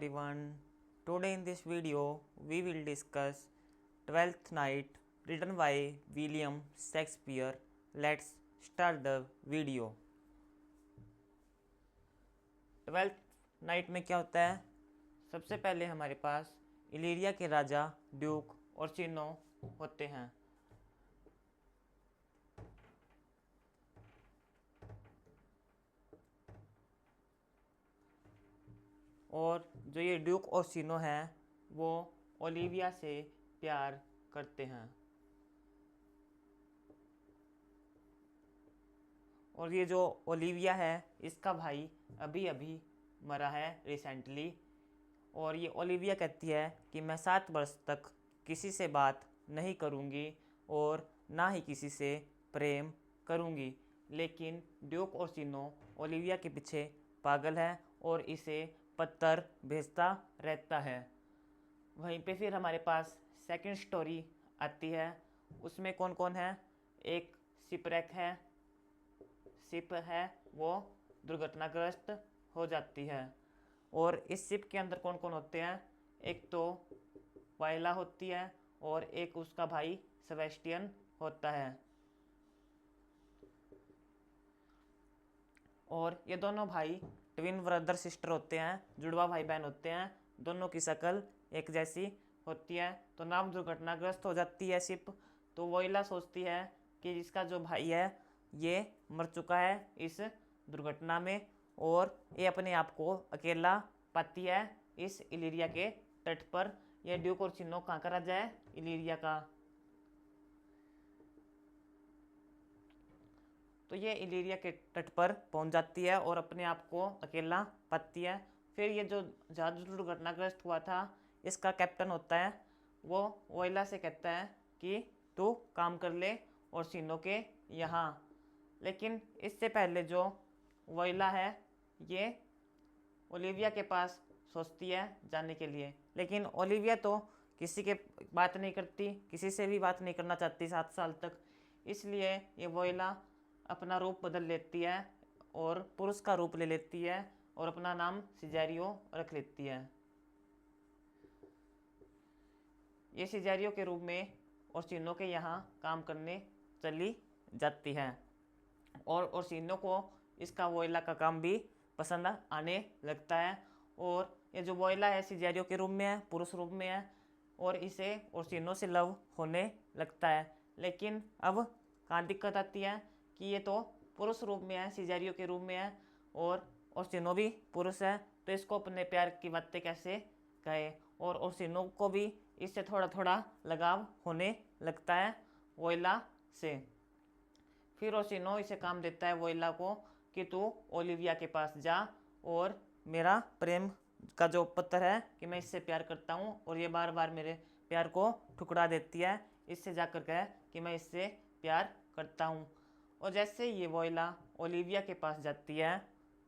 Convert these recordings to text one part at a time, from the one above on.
everyone. Today in this video we will discuss Twelfth Night written by William Shakespeare. Let's start the video. Twelfth night में क्या होता है? सबसे पहले हमारे पास इलीरिया के राजा ड्यूक ओर्सिनो होते हैं। और जो ये ड्यूक ओर्सिनो हैं वो ओलिविया से प्यार करते हैं। और ये जो ओलिविया है इसका भाई अभी अभी मरा है रिसेंटली। और ये ओलिविया कहती है कि मैं 7 वर्ष तक किसी से बात नहीं करूँगी और ना ही किसी से प्रेम करूँगी। लेकिन ड्यूक ओर्सिनो ओलिविया के पीछे पागल है और इसे पत्थर भेजता रहता है। वहीं पे फिर हमारे पास सेकंड स्टोरी आती है। उसमें कौन कौन है? एक शिपरेक है, शिप है वो दुर्घटनाग्रस्त हो जाती है। और इस शिप के अंदर कौन कौन होते हैं? एक तो वायला होती है और एक उसका भाई सेबेस्टियन होता है। और ये दोनों भाई ट्विन ब्रदर सिस्टर होते हैं, जुड़वा भाई बहन होते हैं। दोनों की शक्ल एक जैसी होती है। तो नाम दुर्घटनाग्रस्त हो जाती है शिप। तो वोइला सोचती है कि इसका जो भाई है ये मर चुका है इस दुर्घटना में, और ये अपने आप को अकेला पाती है इस इलीरिया के तट पर। यह ड्यूक ओर्सिनो कहाँ का राजा है? इलीरिया का। तो ये इलीरिया के तट पर पहुंच जाती है और अपने आप को अकेला पाती है। फिर ये जो जहाज दुर्घटनाग्रस्त हुआ था इसका कैप्टन होता है, वो वोइला से कहता है कि तू काम कर ले ओर्सिनो के यहाँ। लेकिन इससे पहले जो वोइला है ये ओलिविया के पास सोचती है जाने के लिए। लेकिन ओलिविया तो किसी के बात नहीं करती, किसी से भी बात नहीं करना चाहती 7 साल तक। इसलिए ये वोइला अपना रूप बदल लेती है और पुरुष का रूप ले लेती है और अपना नाम सिजेरियो रख लेती है। ये सिजेरियो के रूप में ओर्सिनो के यहाँ काम करने चली जाती है। और ओर्सिनो को इसका वोइला का काम भी पसंद आने लगता है। और ये जो वोइला है सिजेरियो के रूप में है, पुरुष रूप में है, और इसे ओर्सिनो से लव होने लगता है। लेकिन अब कहाँ दिक्कत आती है कि ये तो पुरुष रूप में है, सिजेरियो के रूप में है, और ओर्सिनो भी पुरुष है। तो इसको अपने प्यार की बातें कैसे कहे? और ओर्सिनो को भी इससे थोड़ा थोड़ा लगाव होने लगता है वोइला से। फिर ओर्सिनो इसे काम देता है वोइला को कि तू ओलिविया के पास जा और मेरा प्रेम का जो पत्र है कि मैं इससे प्यार करता हूँ और ये बार बार मेरे प्यार को ठुकरा देती है, इससे जाकर कह कि मैं इससे प्यार करता हूँ। और जैसे ये वोइला ओलिविया के पास जाती है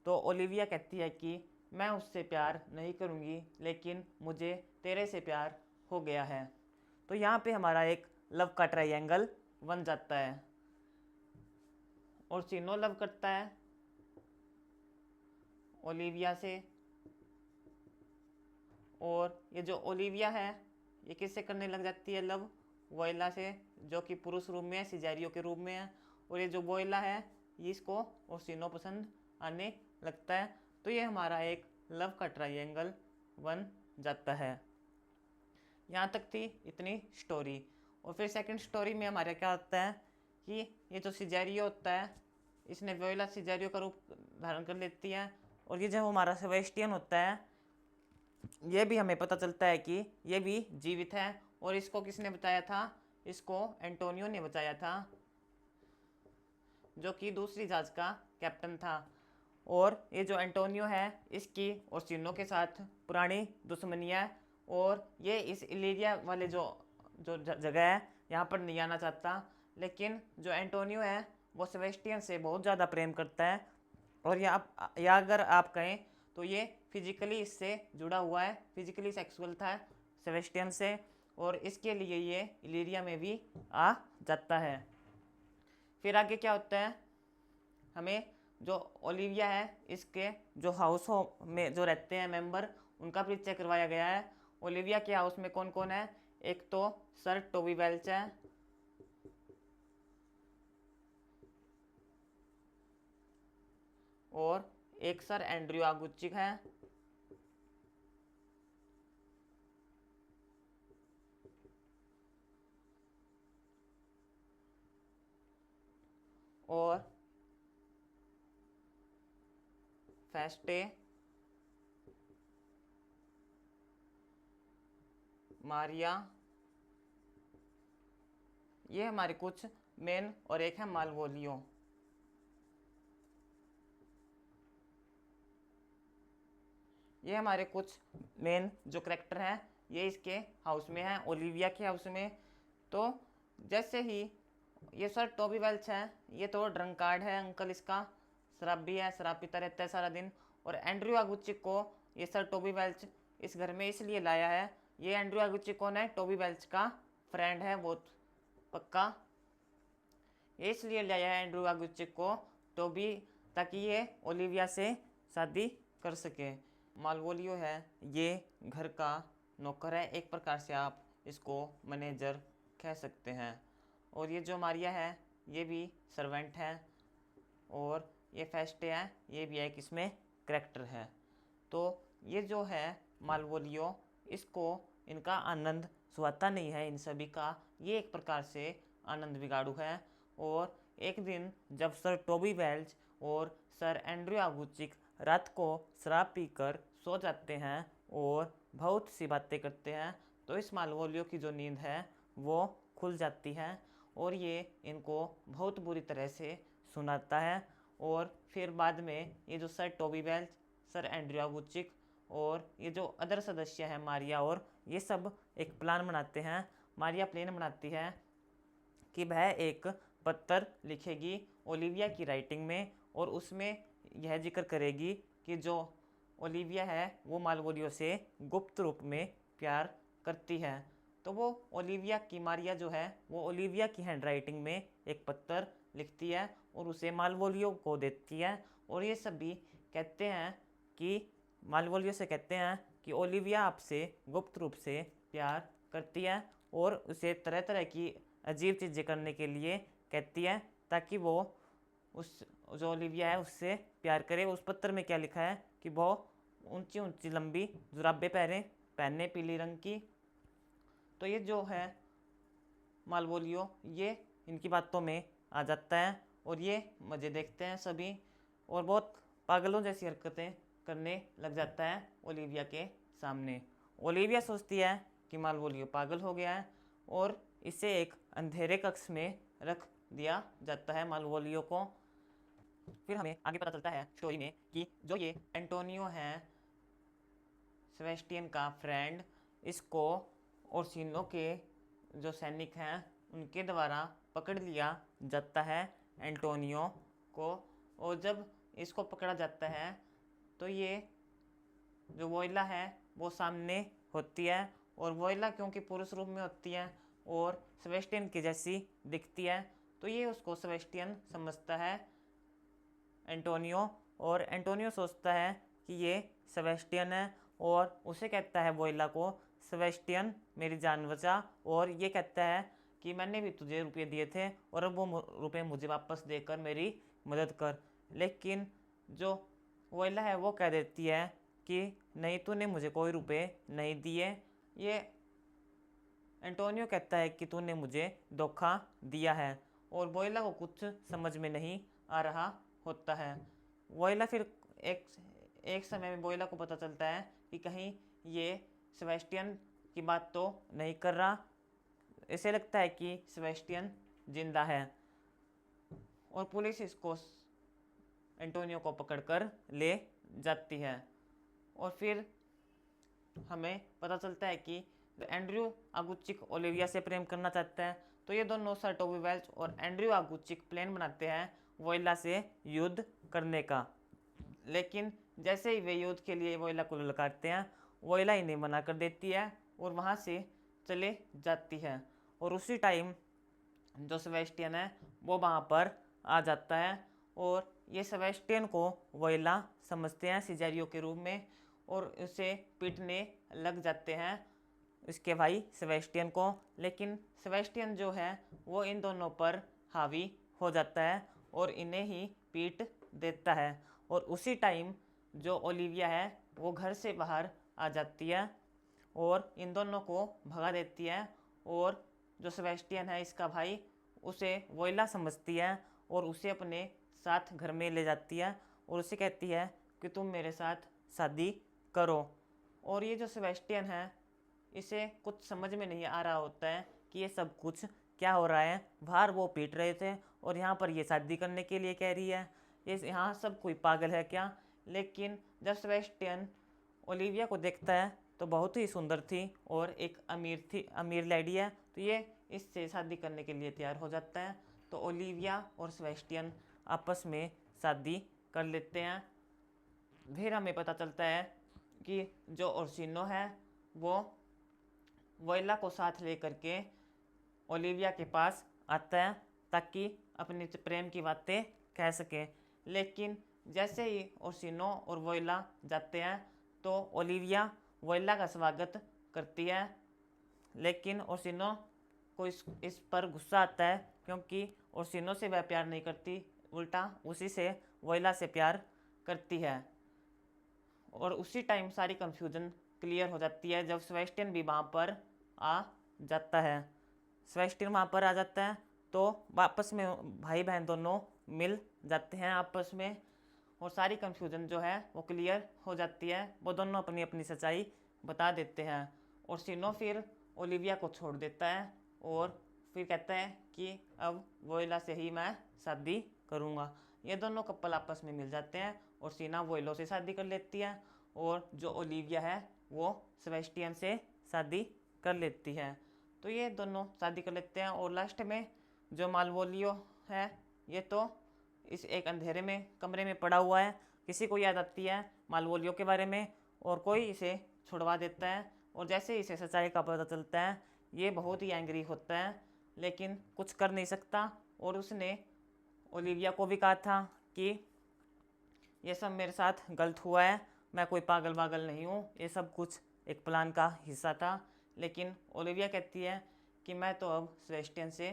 तो ओलिविया कहती है कि मैं उससे प्यार नहीं करूँगी, लेकिन मुझे तेरे से प्यार हो गया है। तो यहाँ पे हमारा एक लव का ट्रायंगल बन जाता है। ओर्सिनो लव करता है ओलिविया से, और ये जो ओलिविया है ये किससे करने लग जाती है लव? वोइला से, जो कि पुरुष रूप में है, सिजेरियो के रूप में है। और ये जो वोइला है ये इसको ओर्सिनो पसंद आने लगता है। तो ये हमारा एक लव का ट्रायंगल बन जाता है। यहाँ तक थी इतनी स्टोरी। और फिर सेकंड स्टोरी में हमारे क्या होता है कि ये जो सिजेरियो होता है इसने वोइला सिजेरियो का रूप धारण कर लेती है। और ये जो हमारा सेबेस्टियन होता है ये भी हमें पता चलता है कि ये भी जीवित है। और इसको किसने बताया था? इसको एंटोनियो ने बताया था, जो कि दूसरी जहाज का कैप्टन था। और ये जो एंटोनियो है इसकी ओर्सिनो के साथ पुरानी दुश्मनी है, और ये इस इलीरिया वाले जो जो जगह है यहाँ पर नहीं आना चाहता। लेकिन जो एंटोनियो है वो सेबेस्टियन से बहुत ज़्यादा प्रेम करता है। और या अगर आप कहें तो ये फिजिकली इससे जुड़ा हुआ है, फिजिकली सेक्सुअल था सेबेस्टियन से, और इसके लिए ये इलीरिया में भी आ जाता है। फिर आगे क्या होता है? हमें जो ओलिविया है इसके जो हाउस में जो रहते हैं मेंबर उनका परिचय करवाया गया है। ओलिविया के हाउस में कौन कौन है? एक तो सर टोबी वेल्च है, और एक सर एंड्रयू आगुचिक है, और फेस्टे मारिया। ये हमारे कुछ मेन, और एक है मालवोलियो। ये हमारे कुछ मेन जो करेक्टर हैं, ये इसके हाउस में हैं, ओलिविया के हाउस में। तो जैसे ही ये सर टोबी वेल्च है, ये तो ड्रंकार्ड है, अंकल इसका शराबी है, शराब पीता रहता है सारा दिन। और एंड्रयू आगुचिक को ये सर टोबी वेल्च इस घर में इसलिए लाया है, ये एंड्रयू आगुचिक कौन है? टोबी वेल्च का फ्रेंड है बहुत पक्का। ये इसलिए लाया है एंड्रयू आगुचिक को टोबी, ताकि ये ओलिविया से शादी कर सके। मालवोलियो है, ये घर का नौकर है, एक प्रकार से आप इसको मैनेजर कह सकते हैं। और ये जो मारिया है, ये भी सर्वेंट है। और ये फेस्टे है, ये भी एक इसमें करैक्टर है। तो ये जो है मालवोलियो, इसको इनका आनंद सुहाता नहीं है इन सभी का, ये एक प्रकार से आनंद बिगाड़ू है। और एक दिन जब सर टोबी वेल्च और सर एंड्रयू आगुचिक रात को शराब पीकर सो जाते हैं और बहुत सी बातें करते हैं, तो इस मालवोलियो की जो नींद है वो खुल जाती है, और ये इनको बहुत बुरी तरह से सुनाता है। और फिर बाद में ये जो sir Toby Belch, sir Andrew Aguecheek और ये जो अदर सदस्य हैं मारिया, और ये सब एक प्लान बनाते हैं। मारिया प्लान बनाती है कि वह एक पत्र लिखेगी ओलिविया की राइटिंग में, और उसमें यह जिक्र करेगी कि जो ओलिविया है वो मालवोलियो से गुप्त रूप में प्यार करती है। तो वो ओलिविया की, मारिया जो है वो ओलिविया की हैंडराइटिंग में एक पत्र लिखती है और उसे मालवोलियो को देती है। और ये सभी कहते हैं कि मालवोलियो से कहते हैं कि ओलिविया आपसे गुप्त रूप से प्यार करती है, और उसे तरह तरह की अजीब चीज़ें करने के लिए कहती है, ताकि वो उस जो ओलिविया है उससे प्यार करे। उस पत्र में क्या लिखा है कि वो ऊंची ऊंची लंबी जुराबें पहने पीली रंग की। तो ये जो है मालवोलियो, ये इनकी बातों में आ जाता है, और ये मज़े देखते हैं सभी, और बहुत पागलों जैसी हरकतें करने लग जाता है ओलिविया के सामने। ओलिविया सोचती है कि मालवोलियो पागल हो गया है, और इसे एक अंधेरे कक्ष में रख दिया जाता है मालवोलियो को। फिर हमें आगे पता चलता है स्टोरी में कि जो ये एंटोनियो है, सेबेस्टियन का फ्रेंड, इसको ओर्सिनो के जो सैनिक हैं उनके द्वारा पकड़ लिया जाता है एंटोनियो को। और जब इसको पकड़ा जाता है तो ये जो वोइला है वो सामने होती है, और वोइला क्योंकि पुरुष रूप में होती है और सेबेस्टियन की जैसी दिखती है, तो ये उसको सेबेस्टियन समझता है एंटोनियो, और एंटोनियो सोचता है कि ये सेबेस्टियन है, और उसे कहता है वोइला को, सेबेस्टियन मेरी जान बचा। और ये कहता है कि मैंने भी तुझे रुपये दिए थे और अब वो रुपये मुझे वापस देकर मेरी मदद कर। लेकिन जो वोइला है वो कह देती है कि नहीं, तूने मुझे कोई रुपये नहीं दिए। ये एंटोनियो कहता है कि तूने मुझे धोखा दिया है, और वोइला को कुछ समझ में नहीं आ रहा होता है। वोइला फिर एक समय में वोइला को पता चलता है कि कहीं ये सेबेस्टियन की बात तो नहीं कर रहा। इसे लगता है कि सेबेस्टियन जिंदा है, और पुलिस इसको एंटोनियो को पकड़कर ले जाती है। और फिर हमें पता चलता है कि एंड्रयू आगुचिक ओलिविया से प्रेम करना चाहता है, तो ये दोनों सर टोबी वेल्च और एंड्रयू आगुचिक प्लान बनाते हैं वोइला से युद्ध करने का। लेकिन जैसे ही वे युद्ध के लिए वोइला को ललकारते हैं, वोइला इन्हें मना कर देती है और वहाँ से चले जाती है। और उसी टाइम जो सेबेस्टियन है वो वहाँ पर आ जाता है, और ये सेबेस्टियन को वोइला समझते हैं सिजेरियो के रूप में, और उसे पीटने लग जाते हैं इसके भाई सेबेस्टियन को। लेकिन सेबेस्टियन जो है वो इन दोनों पर हावी हो जाता है और इन्हें ही पीट देता है। और उसी टाइम जो ओलिविया है वो घर से बाहर आ जाती है और इन दोनों को भगा देती है। और जो सेबेस्टियन है इसका भाई उसे वोइला समझती है और उसे अपने साथ घर में ले जाती है और उसे कहती है कि तुम मेरे साथ शादी करो। और ये जो सेबेस्टियन है इसे कुछ समझ में नहीं आ रहा होता है कि ये सब कुछ क्या हो रहा है। बाहर वो पीट रहे थे और यहाँ पर ये शादी करने के लिए कह रही है। ये यहाँ सब कोई पागल है क्या। लेकिन जब सेबेस्टियन ओलिविया को देखता है तो बहुत ही सुंदर थी और एक अमीर लेडी है, तो ये इससे शादी करने के लिए तैयार हो जाता है। तो ओलिविया और सेबेस्टियन आपस में शादी कर लेते हैं। फिर हमें पता चलता है कि जो ओर्सिनो है वो वोइला को साथ लेकर के ओलिविया के पास आता है ताकि अपनी प्रेम की बातें कह सके। लेकिन जैसे ही ओर्सिनो और वोइला जाते हैं तो ओलिविया वोइला का स्वागत करती है। लेकिन ओर्सिनो को इस पर गुस्सा आता है क्योंकि ओर्सिनो से वह प्यार नहीं करती, उल्टा उसी से वोइला से प्यार करती है। और उसी टाइम सारी कंफ्यूजन क्लियर हो जाती है जब सेबेस्टियन भी वहाँ पर आ जाता है। सेबेस्टियन वहाँ पर आ जाता है तो वापस में भाई बहन दोनों मिल जाते हैं आपस में और सारी कंफ्यूजन जो है वो क्लियर हो जाती है। वो दोनों अपनी अपनी सच्चाई बता देते हैं। और सिनो फिर ओलिविया को छोड़ देता है और फिर कहता है कि अब वोइला से ही मैं शादी करूँगा। ये दोनों कपल आपस में मिल जाते हैं और सीना वोइलो से शादी कर लेती है और जो ओलिविया है वो सेबेस्टियन से शादी कर लेती है। तो ये दोनों शादी कर लेते हैं और लास्ट में जो मालवोलियो है ये तो इस एक अंधेरे में कमरे में पड़ा हुआ है। किसी को याद आती है मालवोलियो के बारे में और कोई इसे छुड़वा देता है और जैसे इसे सच्चाई का पता चलता है ये बहुत ही एंग्री होता है लेकिन कुछ कर नहीं सकता। और उसने ओलिविया को भी कहा था कि ये सब मेरे साथ गलत हुआ है, मैं कोई पागल नहीं हूँ, ये सब कुछ एक प्लान का हिस्सा था। लेकिन ओलिविया कहती है कि मैं तो अब सेबेस्टियन से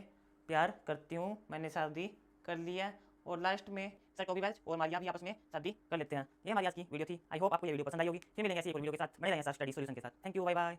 प्यार करती हूँ, मैंने शादी कर ली है। और लास्ट में सर टोबी वेल्च और मारिया भी आपस में शादी कर लेते हैं। ये हमारी आज की वीडियो थी। आई होप आपको ये वीडियो पसंद आई होगी। फिर मिलेंगे ऐसी एक वीडियो के साथ, बने रहेंगे स्टडी सॉल्यूशन के साथ। Thank you, bye bye.